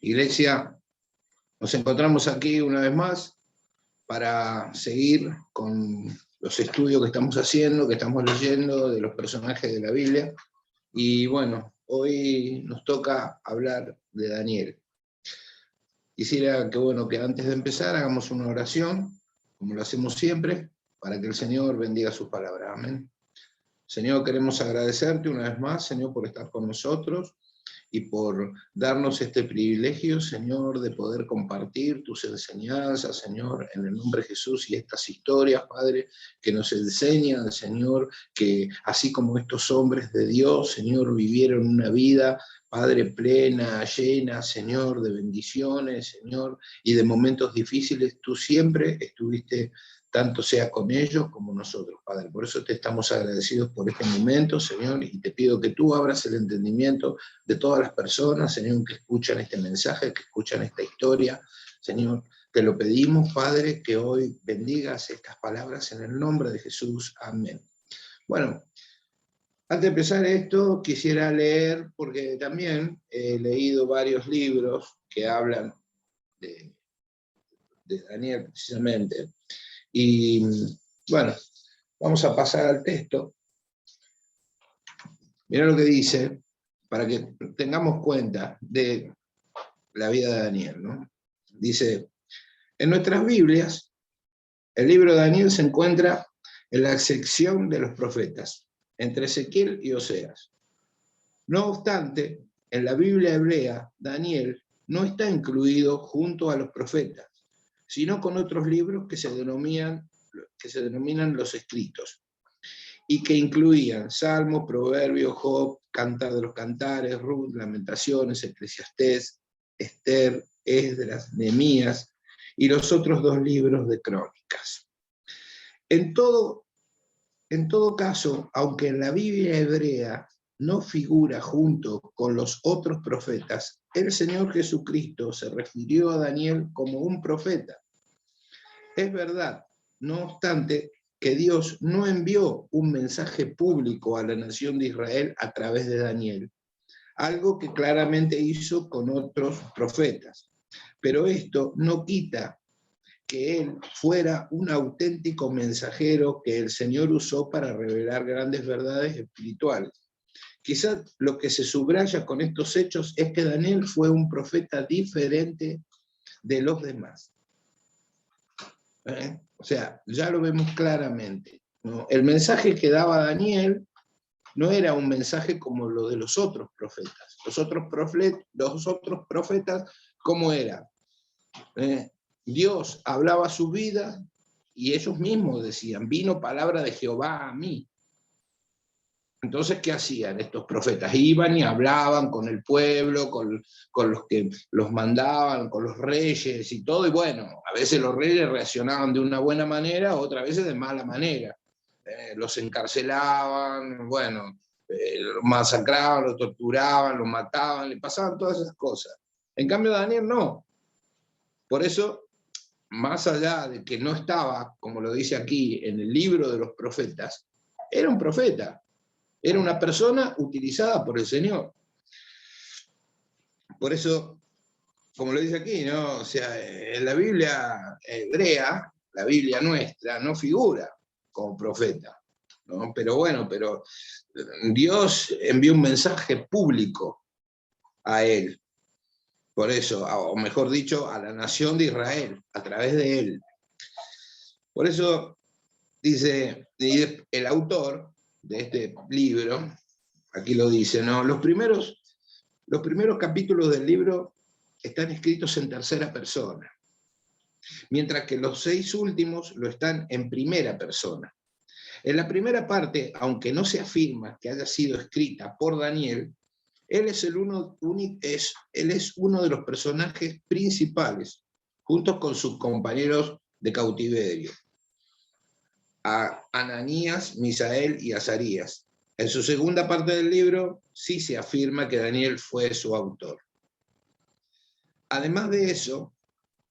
Iglesia, nos encontramos aquí una vez más para seguir con los estudios que estamos haciendo, que estamos leyendo de los personajes de la Biblia. Y bueno, hoy nos toca hablar de Daniel. Quisiera que antes de empezar hagamos una oración, como lo hacemos siempre, para que el Señor bendiga sus palabras. Amén. Señor, queremos agradecerte una vez más, Señor, por estar con nosotros y por darnos este privilegio, Señor, de poder compartir tus enseñanzas, Señor, en el nombre de Jesús, y estas historias, Padre, que nos enseñan, Señor, que así como estos hombres de Dios, Señor, vivieron una vida, Padre, plena, llena, Señor, de bendiciones, Señor, y de momentos difíciles, tú siempre estuviste, tanto sea con ellos como nosotros, Padre. Por eso te estamos agradecidos por este momento, Señor, y te pido que tú abras el entendimiento de todas las personas, Señor, que escuchan este mensaje, que escuchan esta historia. Señor, te lo pedimos, Padre, que hoy bendigas estas palabras en el nombre de Jesús. Amén. Bueno, antes de empezar esto, quisiera leer, porque también he leído varios libros que hablan de Daniel precisamente. Y bueno, vamos a pasar al texto. Mirá lo que dice, para que tengamos cuenta de la vida de Daniel, ¿no? Dice, en nuestras Biblias, el libro de Daniel se encuentra en la sección de los profetas, entre Ezequiel y Oseas. No obstante, en la Biblia hebrea, Daniel no está incluido junto a los profetas, sino con otros libros que se denominan los escritos, y que incluían Salmos, Proverbios, Job, Cantar de los Cantares, Ruth, Lamentaciones, Eclesiastés, Esther, Esdras, Nehemías y los otros 2 libros de Crónicas. En todo caso, aunque en la Biblia hebrea no figura junto con los otros profetas, el Señor Jesucristo se refirió a Daniel como un profeta. Es verdad, no obstante, que Dios no envió un mensaje público a la nación de Israel a través de Daniel, algo que claramente hizo con otros profetas. Pero esto no quita que él fuera un auténtico mensajero que el Señor usó para revelar grandes verdades espirituales. Quizás lo que se subraya con estos hechos es que Daniel fue un profeta diferente de los demás. O sea, ya lo vemos claramente, ¿no? El mensaje que daba Daniel no era un mensaje como lo de los otros profetas. Los otros profetas, ¿cómo era? Dios hablaba su vida y ellos mismos decían, vino palabra de Jehová a mí. Entonces, ¿qué hacían estos profetas? Iban y hablaban con el pueblo, con los que los mandaban, con los reyes y todo, y bueno, a veces los reyes reaccionaban de una buena manera, otras veces de mala manera. Los encarcelaban, bueno, los masacraban, los torturaban, los mataban, le pasaban todas esas cosas. En cambio, Daniel no. Por eso, más allá de que no estaba, como lo dice aquí, en el libro de los profetas, era un profeta. Era una persona utilizada por el Señor. Por eso, como lo dice aquí, ¿no? O sea, en la Biblia hebrea, la Biblia nuestra, no figura como profeta, ¿no? Pero bueno, Dios envió un mensaje público a él. Por eso, o mejor dicho, a la nación de Israel, a través de él. Por eso, dice el autor de este libro, aquí lo dice, ¿no? Los primeros capítulos del libro están escritos en tercera persona, mientras que los 6 últimos lo están en primera persona. En la primera parte, aunque no se afirma que haya sido escrita por Daniel, él es uno de los personajes principales, junto con sus compañeros de cautiverio, a Ananías, Misael y Azarías. En su segunda parte del libro sí se afirma que Daniel fue su autor. Además de eso,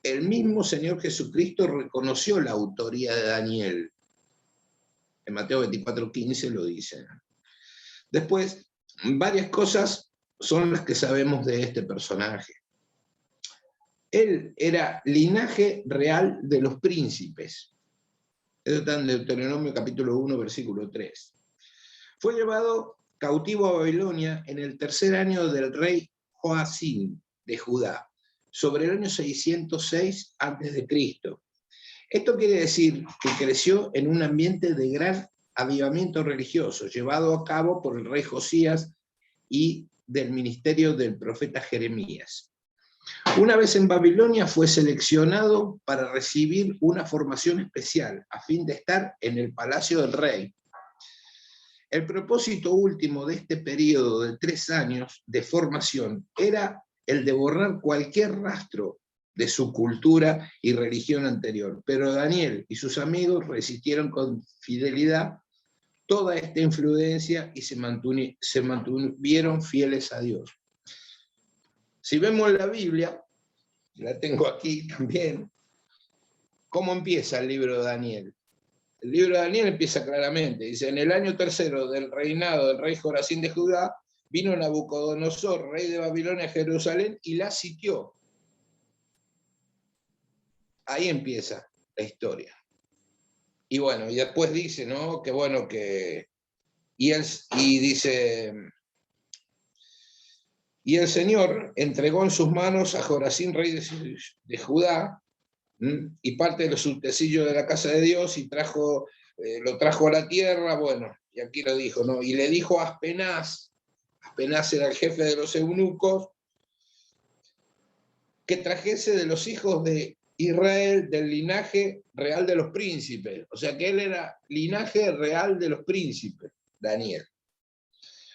el mismo Señor Jesucristo reconoció la autoría de Daniel. En Mateo 24:15 lo dice. Después, varias cosas son las que sabemos de este personaje. Él era linaje real de los príncipes. Eso está en Deuteronomio capítulo 1, versículo 3. Fue llevado cautivo a Babilonia en el tercer año del rey Joacim de Judá, sobre el año 606 a.C. Esto quiere decir que creció en un ambiente de gran avivamiento religioso, llevado a cabo por el rey Josías y del ministerio del profeta Jeremías. Una vez en Babilonia fue seleccionado para recibir una formación especial, a fin de estar en el palacio del rey. El propósito último de este periodo de 3 años de formación era el de borrar cualquier rastro de su cultura y religión anterior, pero Daniel y sus amigos resistieron con fidelidad toda esta influencia y se mantuvieron fieles a Dios. Si vemos la Biblia, la tengo aquí también, ¿cómo empieza el libro de Daniel? El libro de Daniel empieza claramente, dice, en el año tercero del reinado del rey Joacim de Judá, vino Nabucodonosor, rey de Babilonia, a Jerusalén, y la sitió. Ahí empieza la historia. Y bueno, y después dice, ¿no? Que bueno, que... Y dice... Y el Señor entregó en sus manos a Joacim, rey de Judá, y parte de los utensilios de la casa de Dios, y lo trajo a la tierra, bueno, y aquí lo dijo, ¿no? Y le dijo a Aspenaz era el jefe de los eunucos, que trajese de los hijos de Israel del linaje real de los príncipes. O sea que él era linaje real de los príncipes, Daniel.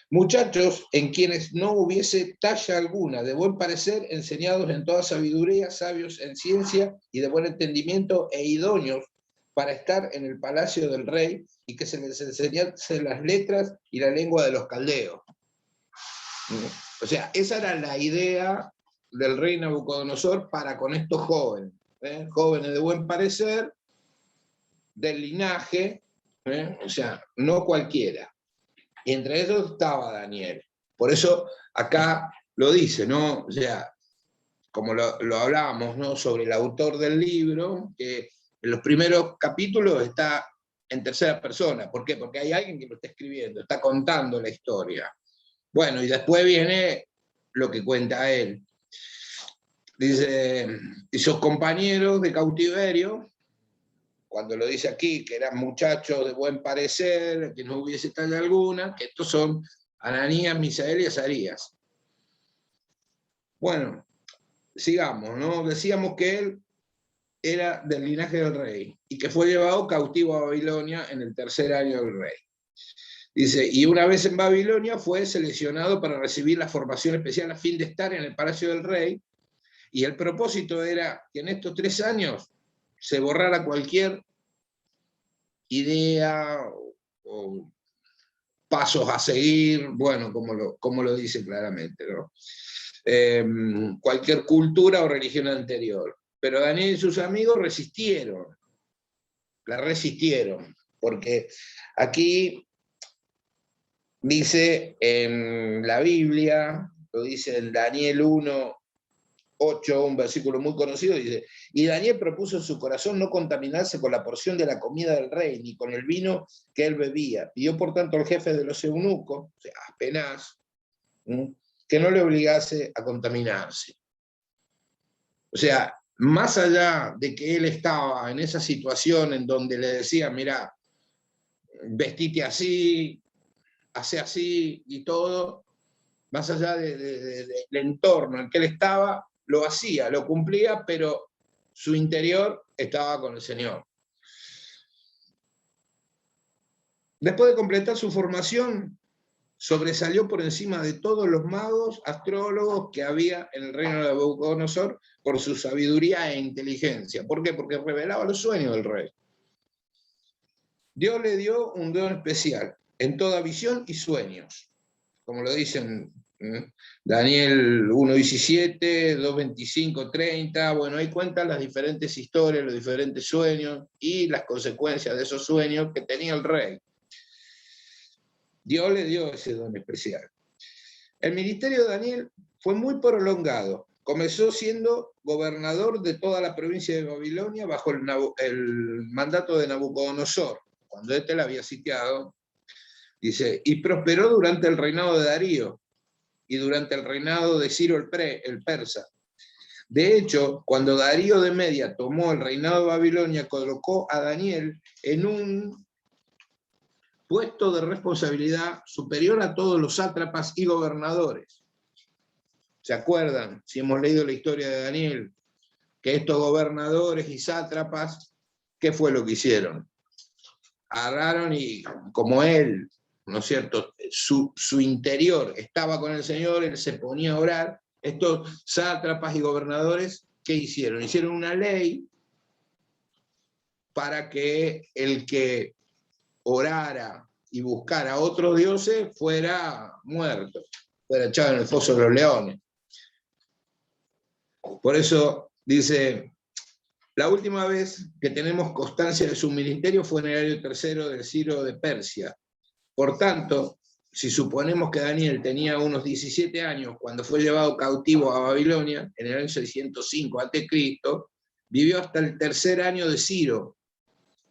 Muchachos en quienes no hubiese talla alguna, de buen parecer, enseñados en toda sabiduría, sabios en ciencia y de buen entendimiento e idóneos para estar en el palacio del rey, y que se les enseñase las letras y la lengua de los caldeos. O sea, esa era la idea del rey Nabucodonosor para con estos jóvenes, jóvenes de buen parecer, del linaje, o sea, no cualquiera. Y entre ellos estaba Daniel. Por eso acá lo dice, ¿no? O sea, como lo hablábamos, ¿no? Sobre el autor del libro, que en los primeros capítulos está en tercera persona. ¿Por qué? Porque hay alguien que lo está escribiendo, está contando la historia. Bueno, y después viene lo que cuenta él. Dice, y sus compañeros de cautiverio, cuando lo dice aquí, que eran muchachos de buen parecer, que no hubiese talla alguna, que estos son Ananías, Misael y Azarías. Bueno, sigamos, ¿no? Decíamos que él era del linaje del rey y que fue llevado cautivo a Babilonia en el tercer año del rey. Dice, y una vez en Babilonia fue seleccionado para recibir la formación especial a fin de estar en el palacio del rey, y el propósito era que en estos 3 años se borrara cualquier idea o pasos a seguir, bueno, como lo dice claramente, ¿no? Cualquier cultura o religión anterior. Pero Daniel y sus amigos la resistieron, porque aquí dice en la Biblia, lo dice en Daniel 1, 8, un versículo muy conocido, dice, y Daniel propuso en su corazón no contaminarse con la porción de la comida del rey, ni con el vino que él bebía. Pidió por tanto al jefe de los eunucos, o sea, Aspenaz, que no le obligase a contaminarse. O sea, más allá de que él estaba en esa situación en donde le decía, mira, vestite así, hace así y todo, más allá del entorno en que él estaba, lo hacía, lo cumplía, pero su interior estaba con el Señor. Después de completar su formación, sobresalió por encima de todos los magos, astrólogos que había en el reino de Nabucodonosor por su sabiduría e inteligencia. ¿Por qué? Porque revelaba los sueños del rey. Dios le dio un don especial en toda visión y sueños, como lo dicen Daniel 1:17, 2:25, 30, bueno, ahí cuentan las diferentes historias, los diferentes sueños y las consecuencias de esos sueños que tenía el rey. Dios le dio ese don especial. El ministerio de Daniel fue muy prolongado comenzó siendo gobernador de toda la provincia de Babilonia bajo el mandato de Nabucodonosor, cuando éste la había sitiado. Dice, y prosperó durante el reinado de Darío y durante el reinado de Ciro el persa. De hecho, cuando Darío de Media tomó el reinado de Babilonia, colocó a Daniel en un puesto de responsabilidad superior a todos los sátrapas y gobernadores. ¿Se acuerdan? Si hemos leído la historia de Daniel, que estos gobernadores y sátrapas, ¿qué fue lo que hicieron? Agarraron y, como él, ¿no es cierto?, su interior estaba con el Señor, él se ponía a orar. Estos sátrapas y gobernadores, ¿qué hicieron? Hicieron una ley para que el que orara y buscara a otros dioses fuera muerto, fuera echado en el foso de los leones. Por eso dice, la última vez que tenemos constancia de su ministerio fue en el año 3 del Ciro de Persia. Por tanto, si suponemos que Daniel tenía unos 17 años cuando fue llevado cautivo a Babilonia, en el año 605 a.C., vivió hasta el 3er año de Ciro,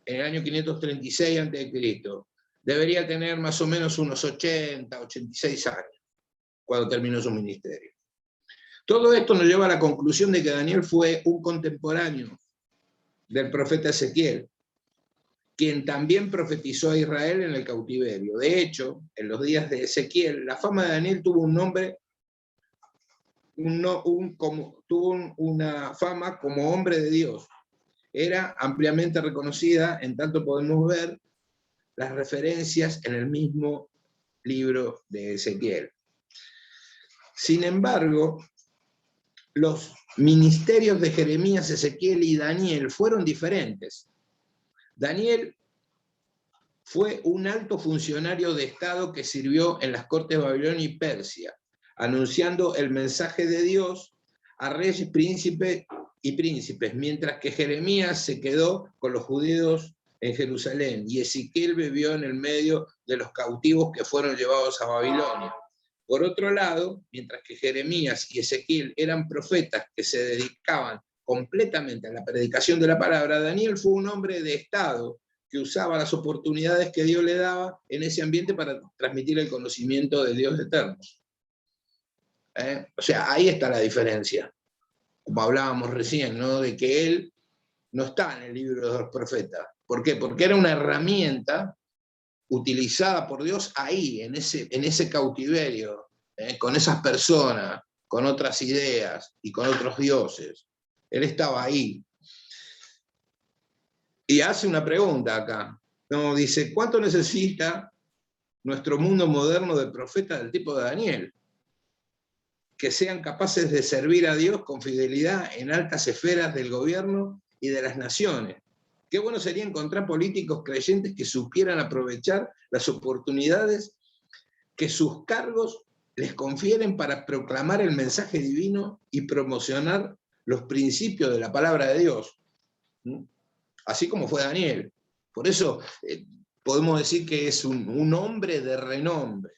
en el año 536 a.C. Debería tener más o menos unos 80, 86 años cuando terminó su ministerio. Todo esto nos lleva a la conclusión de que Daniel fue un contemporáneo del profeta Ezequiel, quien también profetizó a Israel en el cautiverio. De hecho, en los días de Ezequiel, la fama de Daniel tuvo un nombre, tuvo una fama como hombre de Dios. Era ampliamente reconocida, en tanto podemos ver las referencias en el mismo libro de Ezequiel. Sin embargo, los ministerios de Jeremías, Ezequiel y Daniel fueron diferentes. Daniel fue un alto funcionario de Estado que sirvió en las cortes de Babilonia y Persia, anunciando el mensaje de Dios a reyes, príncipes y príncipes, mientras que Jeremías se quedó con los judíos en Jerusalén y Ezequiel vivió en el medio de los cautivos que fueron llevados a Babilonia. Por otro lado, mientras que Jeremías y Ezequiel eran profetas que se dedicaban completamente a la predicación de la palabra, Daniel fue un hombre de Estado que usaba las oportunidades que Dios le daba en ese ambiente para transmitir el conocimiento del Dios eterno. O sea, ahí está la diferencia, como hablábamos recién, ¿no?, de que él no está en el libro de los profetas. ¿Por qué? Porque era una herramienta utilizada por Dios ahí, en ese cautiverio, con esas personas, con otras ideas y con otros dioses. Él estaba ahí. Y hace una pregunta acá. No, dice, ¿cuánto necesita nuestro mundo moderno de profetas del tipo de Daniel? Que sean capaces de servir a Dios con fidelidad en altas esferas del gobierno y de las naciones. Qué bueno sería encontrar políticos creyentes que supieran aprovechar las oportunidades que sus cargos les confieren para proclamar el mensaje divino y promocionar los principios de la palabra de Dios. Así como fue Daniel. Por eso podemos decir que es un hombre de renombre,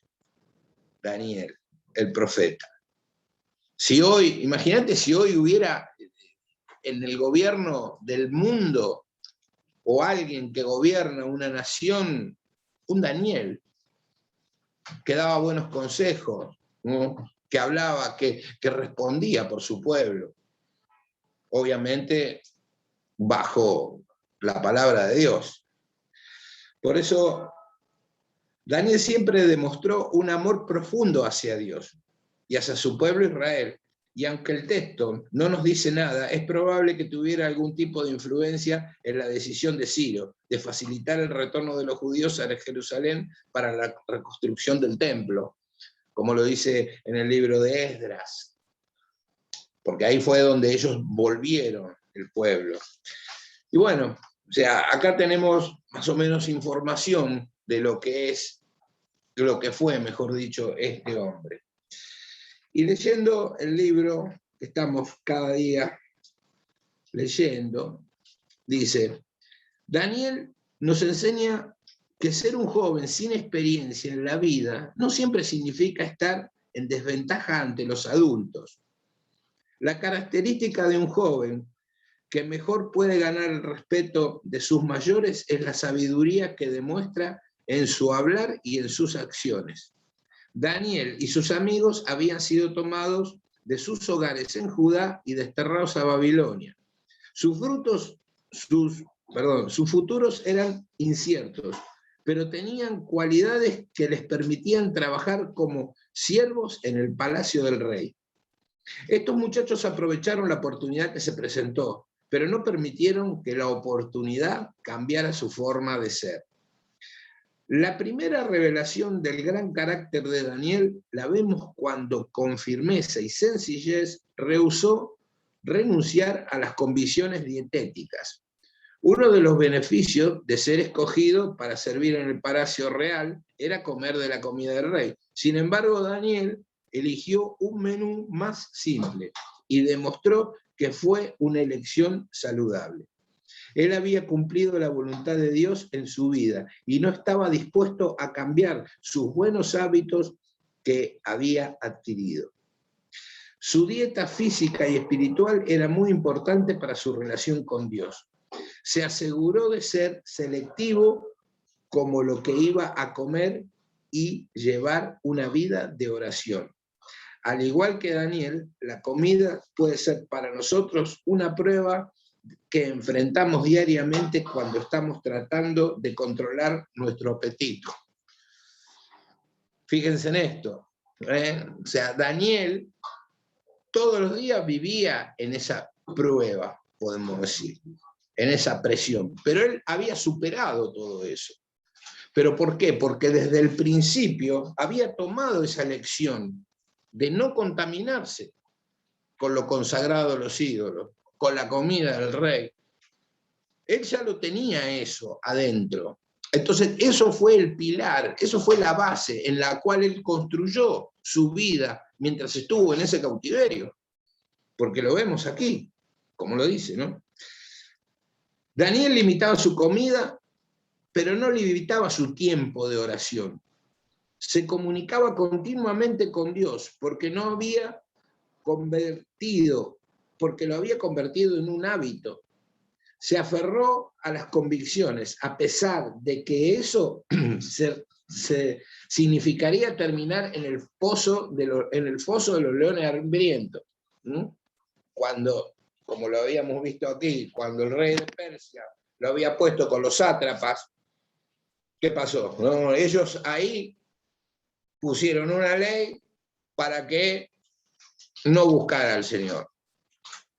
Daniel, el profeta. Si hoy, imagínate si hoy hubiera en el gobierno del mundo o alguien que gobierna una nación, un Daniel, que daba buenos consejos, ¿no?, que hablaba, que respondía por su pueblo, obviamente bajo la palabra de Dios. Por eso Daniel siempre demostró un amor profundo hacia Dios y hacia su pueblo Israel. Y aunque el texto no nos dice nada, es probable que tuviera algún tipo de influencia en la decisión de Ciro de facilitar el retorno de los judíos a Jerusalén para la reconstrucción del templo, como lo dice en el libro de Esdras, porque ahí fue donde ellos volvieron, el pueblo. Y bueno, o sea, acá tenemos más o menos información de lo que fue, mejor dicho, este hombre. Y leyendo el libro que estamos cada día leyendo, dice, Daniel nos enseña que ser un joven sin experiencia en la vida no siempre significa estar en desventaja ante los adultos. La característica de un joven que mejor puede ganar el respeto de sus mayores es la sabiduría que demuestra en su hablar y en sus acciones. Daniel y sus amigos habían sido tomados de sus hogares en Judá y desterrados a Babilonia. Sus futuros eran inciertos, pero tenían cualidades que les permitían trabajar como siervos en el palacio del rey. Estos muchachos aprovecharon la oportunidad que se presentó, pero no permitieron que la oportunidad cambiara su forma de ser. La primera revelación del gran carácter de Daniel la vemos cuando con firmeza y sencillez rehusó renunciar a las convicciones dietéticas. Uno de los beneficios de ser escogido para servir en el palacio real era comer de la comida del rey. Sin embargo, Daniel eligió un menú más simple y demostró que fue una elección saludable. Él había cumplido la voluntad de Dios en su vida y no estaba dispuesto a cambiar sus buenos hábitos que había adquirido. Su dieta física y espiritual era muy importante para su relación con Dios. Se aseguró de ser selectivo como lo que iba a comer y llevar una vida de oración. Al igual que Daniel, la comida puede ser para nosotros una prueba que enfrentamos diariamente cuando estamos tratando de controlar nuestro apetito. Fíjense en esto. O sea, Daniel todos los días vivía en esa prueba, podemos decir, en esa presión. Pero él había superado todo eso. ¿Pero por qué? Porque desde el principio había tomado esa lección de no contaminarse con lo consagrado de los ídolos, con la comida del rey. Él ya lo tenía eso adentro. Entonces, eso fue el pilar, eso fue la base en la cual él construyó su vida mientras estuvo en ese cautiverio. Porque lo vemos aquí, como lo dice, ¿no? Daniel limitaba su comida, pero no limitaba su tiempo de oración. Se comunicaba continuamente con Dios, porque lo había convertido en un hábito. Se aferró a las convicciones, a pesar de que eso significaría terminar en el foso de los leones hambrientos. Cuando, como lo habíamos visto aquí, cuando el rey de Persia lo había puesto con los sátrapas, ¿qué pasó? No, ellos ahí pusieron una ley para que no buscara al Señor.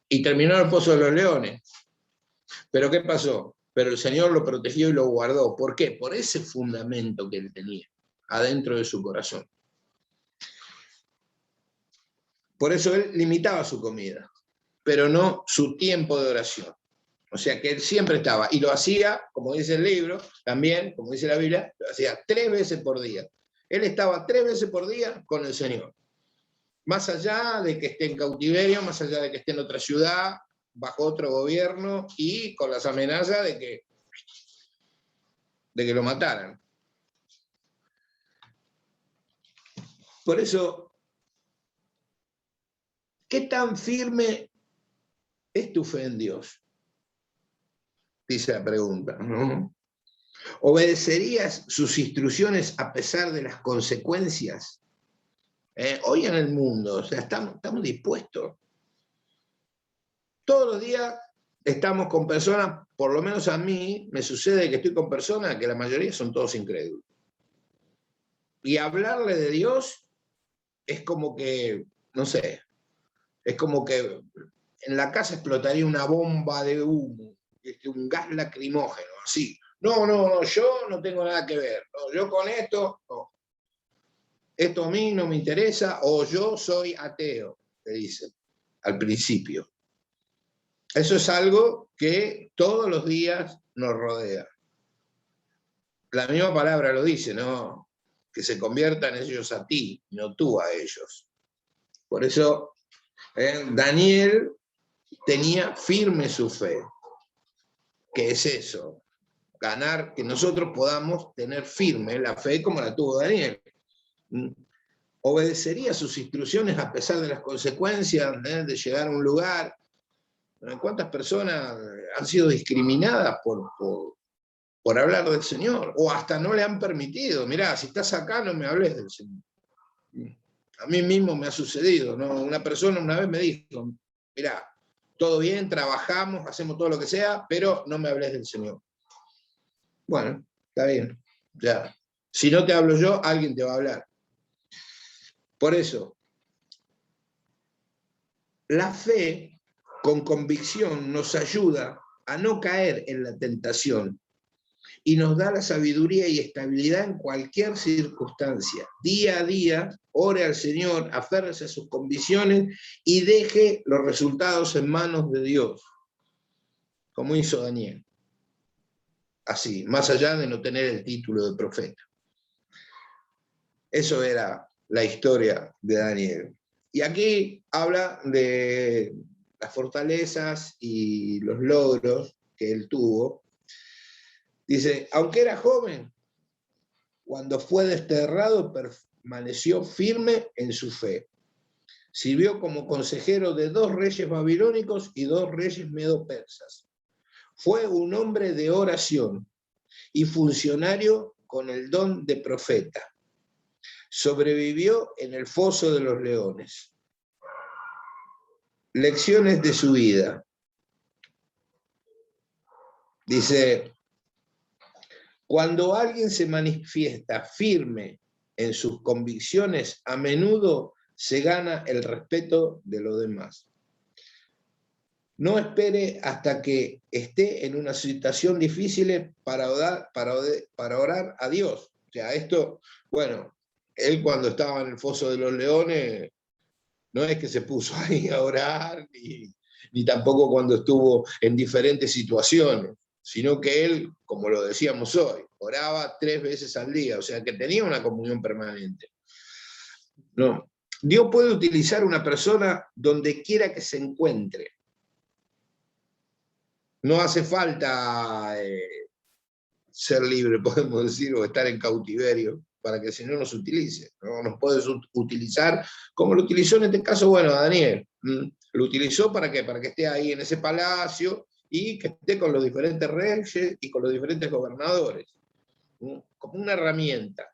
Y terminó en el pozo de los leones. ¿Pero qué pasó? Pero el Señor lo protegió y lo guardó. ¿Por qué? Por ese fundamento que él tenía adentro de su corazón. Por eso él limitaba su comida, pero no su tiempo de oración. O sea que él siempre estaba, y lo hacía, como dice el libro, también, como dice la Biblia, lo hacía 3 veces por día. Él estaba 3 veces por día con el Señor. Más allá de que esté en cautiverio, más allá de que esté en otra ciudad, bajo otro gobierno y con las amenazas de que lo mataran. Por eso, ¿qué tan firme es tu fe en Dios? Dice la pregunta, ¿no? ¿Obedecerías sus instrucciones a pesar de las consecuencias? Hoy en el mundo, o sea, estamos dispuestos. Todos los días estamos con personas, por lo menos a mí, me sucede que estoy con personas que la mayoría son todos incrédulos. Y hablarle de Dios es como que, no sé, es como que en la casa explotaría una bomba de humo, un gas lacrimógeno, así. No, yo no tengo nada que ver. No, yo con esto, no. Esto a mí no me interesa, o yo soy ateo, te dicen al principio. Eso es algo que todos los días nos rodea. La misma palabra lo dice, ¿no? Que se conviertan ellos a ti, no tú a ellos. Por eso, Daniel tenía firme su fe. ¿Qué es eso? Ganar, que nosotros podamos tener firme la fe como la tuvo Daniel. obedecería sus instrucciones a pesar de las consecuencias de llegar a un lugar. ¿Cuántas personas han sido discriminadas por hablar del Señor? O hasta no le han permitido. Mirá, si estás acá no me hables del Señor. A mí mismo me ha sucedido, ¿no? Una persona una vez me dijo, mirá, todo bien, trabajamos, hacemos todo lo que sea, pero no me hables del Señor. Bueno, está bien. Ya. Si no te hablo yo, alguien te va a hablar. Por eso, la fe con convicción nos ayuda a no caer en la tentación y nos da la sabiduría y estabilidad en cualquier circunstancia. Día a día, ore al Señor, aférrese a sus convicciones y deje los resultados en manos de Dios, como hizo Daniel. Así, más allá de no tener el título de profeta. Eso era la historia de Daniel. Y aquí habla de las fortalezas y los logros que él tuvo. Dice, aunque era joven, cuando fue desterrado, permaneció firme en su fe. Sirvió como consejero de 2 reyes babilónicos y 2 reyes medo-persas. Fue un hombre de oración y funcionario con el don de profeta. Sobrevivió en el foso de los leones. Lecciones de su vida. Dice, cuando alguien se manifiesta firme en sus convicciones, a menudo se gana el respeto de los demás. No espere hasta que esté en una situación difícil para orar a Dios. O sea, esto, bueno, él cuando estaba en el foso de los leones, no es que se puso ahí a orar, ni tampoco cuando estuvo en diferentes situaciones, sino que él, como lo decíamos hoy, oraba 3 veces al día, o sea que tenía una comunión permanente. No. Dios puede utilizar una persona donde quiera que se encuentre. No hace falta ser libre, podemos decir, o estar en cautiverio para que el Señor nos utilice. ¿No? Nos puede utilizar, como lo utilizó en este caso, bueno, Daniel. Lo utilizó ¿para qué? Para que esté ahí en ese palacio y que esté con los diferentes reyes y con los diferentes gobernadores. Como una herramienta.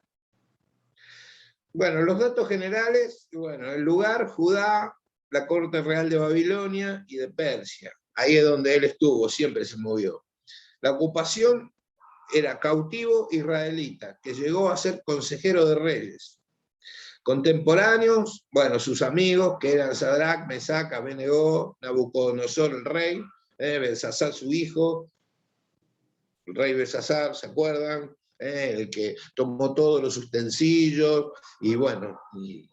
Bueno, los datos generales, bueno, el lugar, Judá, la corte real de Babilonia y de Persia. Ahí es donde él estuvo, siempre se movió. La ocupación era cautivo israelita, que llegó a ser consejero de reyes. Contemporáneos, bueno, sus amigos, que eran Sadrach, Mesac, Abednego, Nabucodonosor el rey, Belsasar su hijo, el rey Belsasar, ¿se acuerdan? El que tomó todos los utensilios, y bueno, y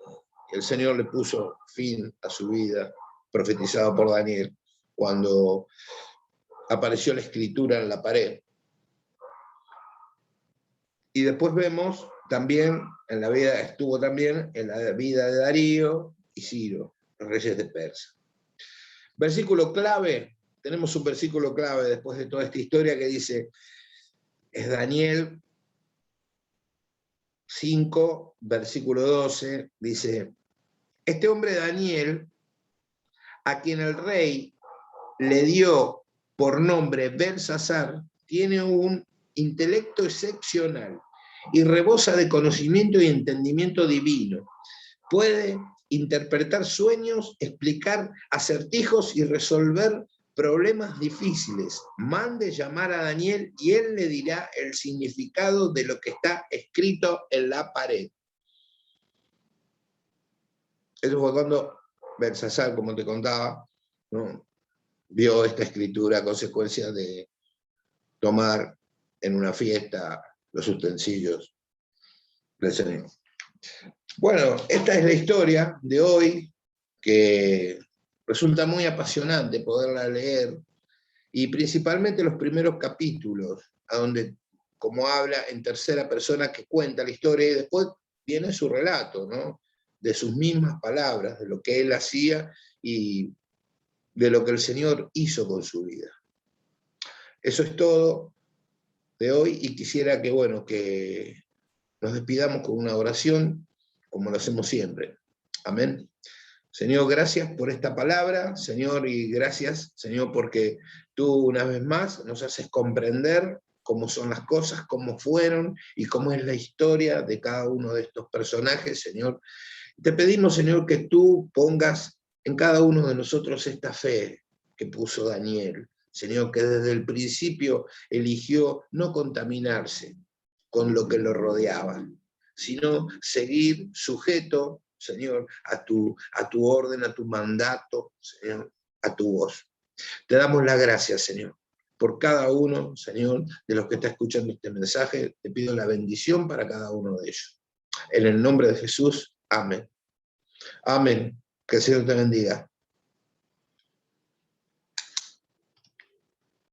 el Señor le puso fin a su vida, profetizado por Daniel, cuando apareció la escritura en la pared. Y después vemos también, estuvo también en la vida de Darío y Ciro, los reyes de Persia. Versículo clave, tenemos un versículo clave después de toda esta historia que dice, es Daniel 5, versículo 12, dice, este hombre Daniel, a quien el rey le dio por nombre Belsasar, tiene un intelecto excepcional y rebosa de conocimiento y entendimiento divino. Puede interpretar sueños, explicar acertijos y resolver problemas difíciles. Mande llamar a Daniel y él le dirá el significado de lo que está escrito en la pared. Eso fue cuando Belsasar, como te contaba, ¿no?, vio esta escritura a consecuencia de tomar en una fiesta los utensilios del Señor. Bueno, esta es la historia de hoy, que resulta muy apasionante poderla leer, y principalmente los primeros capítulos, a donde, como habla en tercera persona, que cuenta la historia, y después viene su relato, ¿no?, de sus mismas palabras, de lo que él hacía y de lo que el Señor hizo con su vida. Eso es todo de hoy, y quisiera que, bueno, que nos despidamos con una oración. como lo hacemos siempre. Amén. Señor, gracias por esta palabra, Señor, y gracias, Señor, porque tú una vez más nos haces comprender cómo son las cosas, cómo fueron y cómo es la historia de cada uno de estos personajes, Señor. Te pedimos, Señor, que tú pongas en cada uno de nosotros esta fe que puso Daniel, Señor, que desde el principio eligió no contaminarse con lo que lo rodeaba, sino seguir sujeto, Señor, a tu orden, a tu mandato, Señor, a tu voz. Te damos las gracias, Señor, por cada uno, Señor, de los que está escuchando este mensaje. Te pido la bendición para cada uno de ellos. En el nombre de Jesús, amén. Amén. Que el Señor te bendiga.